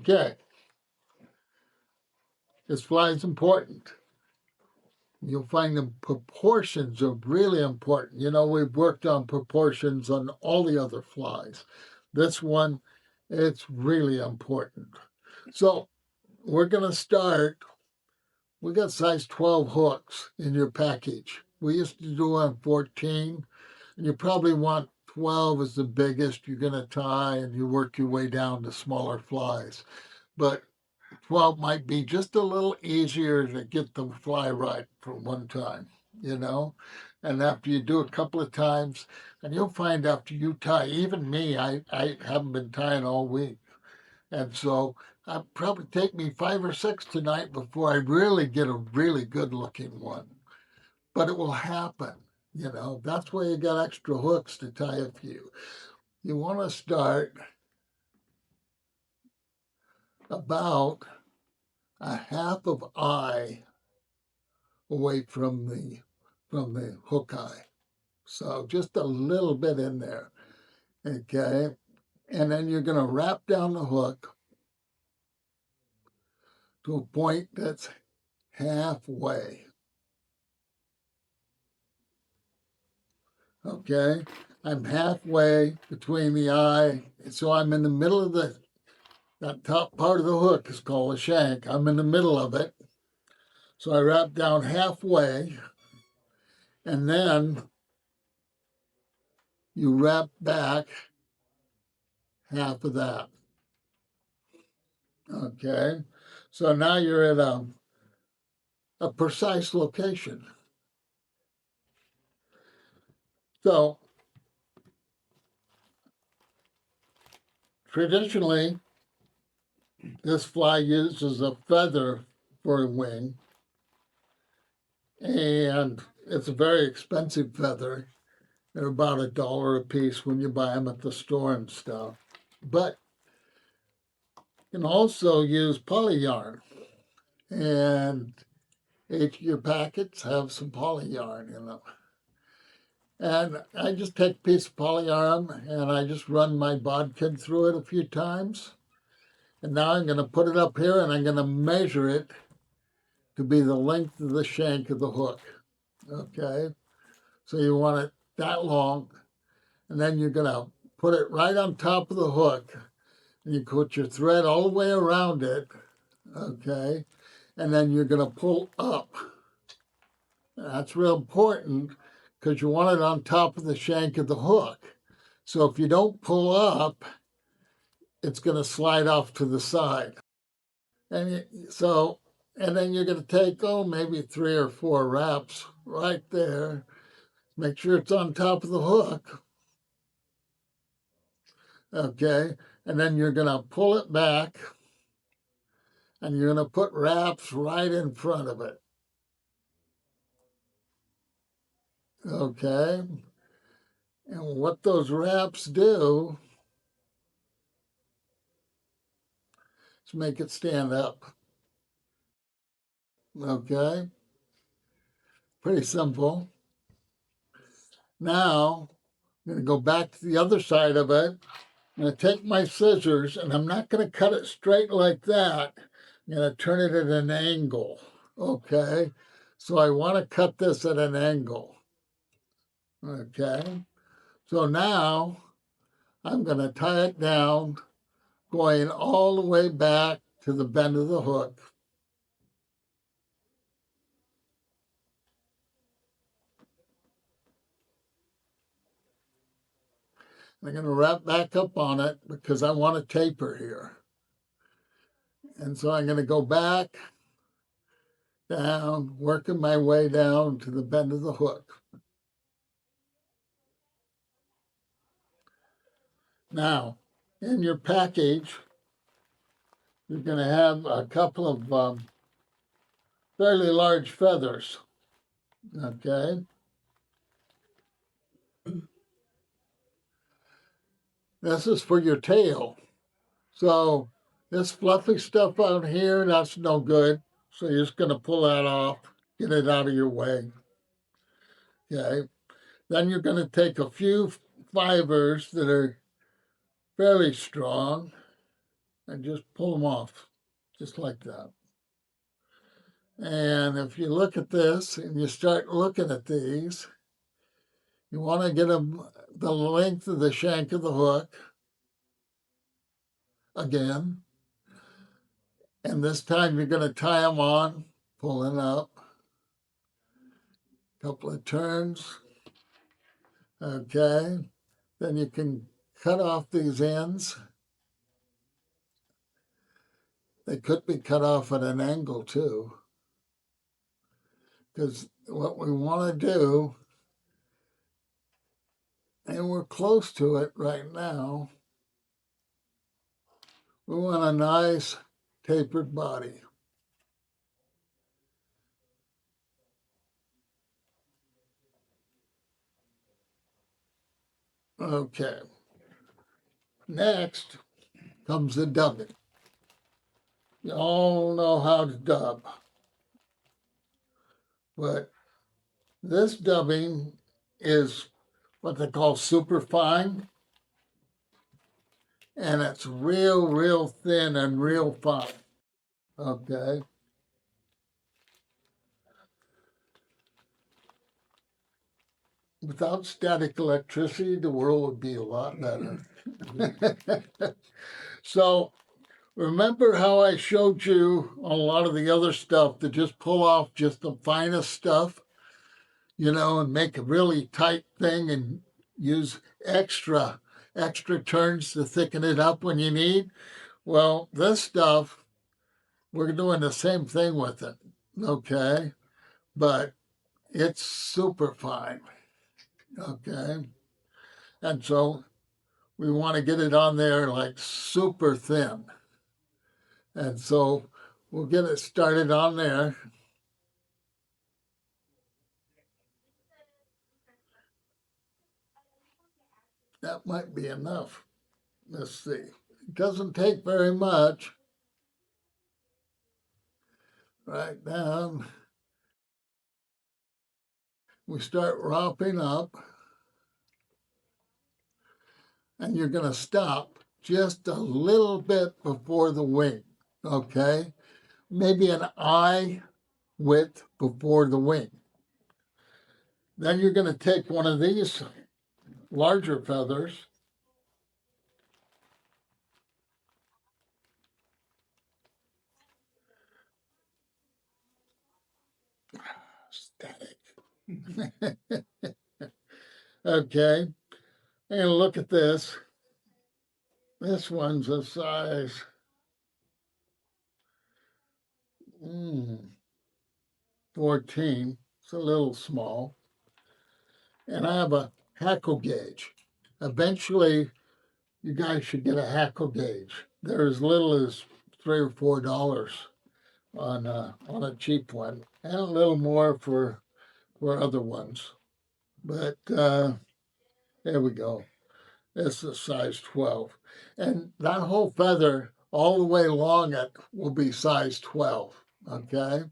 Okay. This fly is important. You'll find the proportions are really important. You know, we've worked on proportions on all the other flies. This one, it's really important. So we're going to start. We got size 12 hooks in your package. We used to do on 14, and you probably want 12 as the biggest you're going to tie, and you work your way down to smaller flies. But 12 might be just a little easier to get the fly right for one time, you know? And after you do a couple of times, and you'll find after you tie, even me, I haven't been tying all week. And so it'll probably take me 5 or 6 tonight before I really get a really good looking one. But it will happen, you know? That's why you got extra hooks to tie a few. You want to start about a half of eye away from the hook eye. So just a little bit in there, okay? And then you're gonna wrap down the hook to a point that's halfway, okay? I'm halfway between the eye, so I'm in the middle of that top part of the hook is called a shank. I'm in the middle of it. So I wrap down halfway, and then you wrap back half of that. Okay, so now you're at a precise location. So traditionally, this fly uses a feather for a wing, and it's a very expensive feather. They're about $1 a piece when you buy them at the store and stuff. But you can also use poly yarn, and each of your packets have some poly yarn in them. And I just take a piece of poly yarn and I just run my bodkin through it a few times. And now I'm going to put it up here and I'm going to measure it to be the length of the shank of the hook. Okay, so you want it that long, and then you're going to put it right on top of the hook, and you put your thread all the way around it. Okay, and then you're going to pull up. That's real important because you want it on top of the shank of the hook. So if you don't pull up, it's going to slide off to the side. And then you're going to take, maybe 3 or 4 wraps right there. Make sure it's on top of the hook. Okay. And then you're going to pull it back and you're going to put wraps right in front of it. Okay. And what those wraps do is make it stand up. Okay. Pretty simple. Now, I'm going to go back to the other side of it. I'm going to take my scissors, and I'm not going to cut it straight like that. I'm going to turn it at an angle, okay? So I want to cut this at an angle, okay? So now I'm going to tie it down, going all the way back to the bend of the hook. I'm going to wrap back up on it because I want a taper here. And so I'm going to go back, down, working my way down to the bend of the hook. Now, in your package, you're going to have a couple of fairly large feathers, okay? This is for your tail. So this fluffy stuff out here, that's no good. So you're just going to pull that off, get it out of your way, okay? Then you're going to take a few fibers that are fairly strong, and just pull them off, just like that. And if you look at this and you start looking at these, you want to get them the length of the shank of the hook again. And this time you're going to tie them on, pulling up, couple of turns. Okay. Then you can cut off these ends. They could be cut off at an angle too. Because what we want to do, and we're close to it right now, we want a nice tapered body. Okay. Next comes the dubbing. You all know how to dub, but this dubbing is what they call super fine, and it's real thin and real fine. Okay. Without static electricity, the world would be a lot better. So remember how I showed you a lot of the other stuff to just pull off just the finest stuff, and make a really tight thing and use extra turns to thicken it up when you need? Well, this stuff, we're doing the same thing with it, okay? But it's super fine, okay? And so we want to get it on there like super thin. And so we'll get it started on there. That might be enough. Let's see. It doesn't take very much. Right down. We start wrapping up. And you're going to stop just a little bit before the wing, okay? Maybe an eye width before the wing. Then you're going to take one of these larger feathers, static. Okay, and look at this. This one's a size 14. It's a little small. And I have a hackle gauge. Eventually, you guys should get a hackle gauge. They're as little as $3 or $4 on a cheap one, and a little more for other ones. But there we go. This is size 12, and that whole feather all the way along it will be size 12. Okay,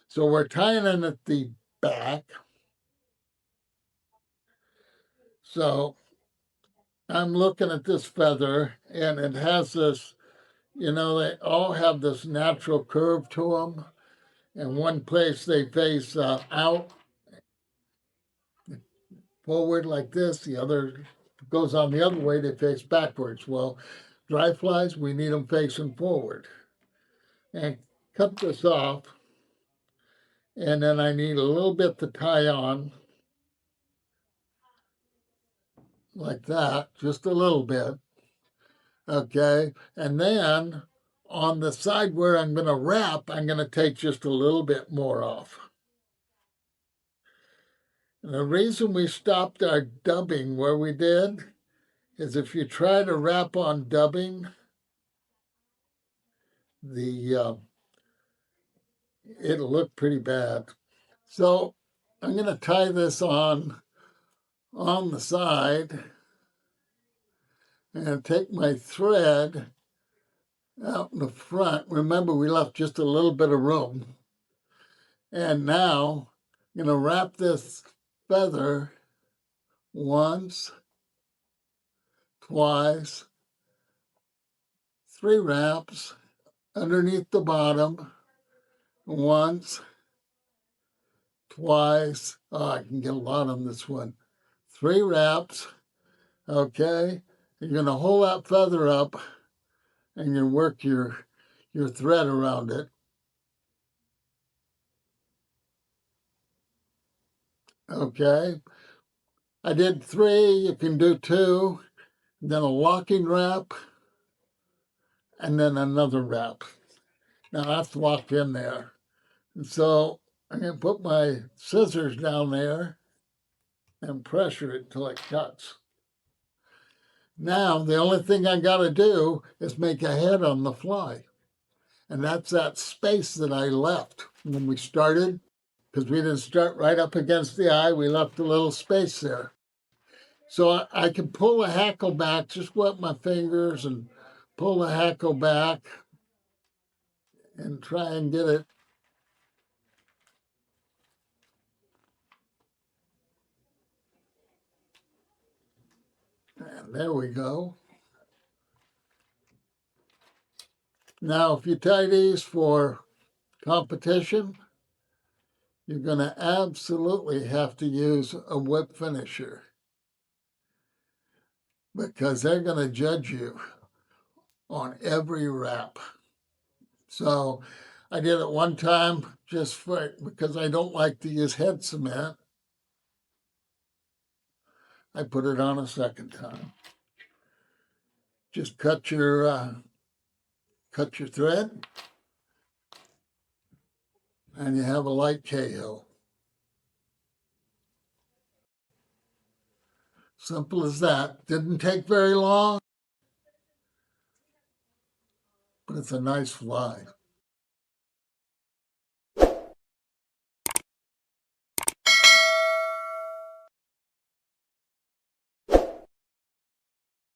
so we're tying in at the back. So I'm looking at this feather, and it has this. They all have this natural curve to them. And one place they face out, forward like this. The other goes on the other way, they face backwards. Well, dry flies, we need them facing forward. And cut this off. And then I need a little bit to tie on, like that, just a little bit. Okay, and then on the side where I'm going to wrap, I'm going to take just a little bit more off. And the reason we stopped our dubbing where we did is if you try to wrap on dubbing, it'll look pretty bad. So I'm going to tie this on the side and take my thread out in the front. Remember, we left just a little bit of room. And now I'm going to wrap this feather once, twice, 3 wraps underneath the bottom, once, twice. Oh, I can get a lot on this one. 3 wraps, okay? You're going to hold that feather up and you work your thread around it. Okay, I did 3, you can do 2, then a locking wrap, and then another wrap. Now that's locked in there. And so I'm going to put my scissors down there and pressure it till it cuts. Now the only thing I got to do is make a head on the fly. And that's that space that I left when we started, because we didn't start right up against the eye. We left a little space there. So I can pull the hackle back, just wet my fingers and pull the hackle back and try and get it. And there we go. Now, if you tie these for competition, you're going to absolutely have to use a whip finisher, because they're going to judge you on every wrap. So I did it one time just because I don't like to use head cement. I put it on a second time. Just cut your thread, and you have a Light Cahill. Simple as that. Didn't take very long, but it's a nice fly.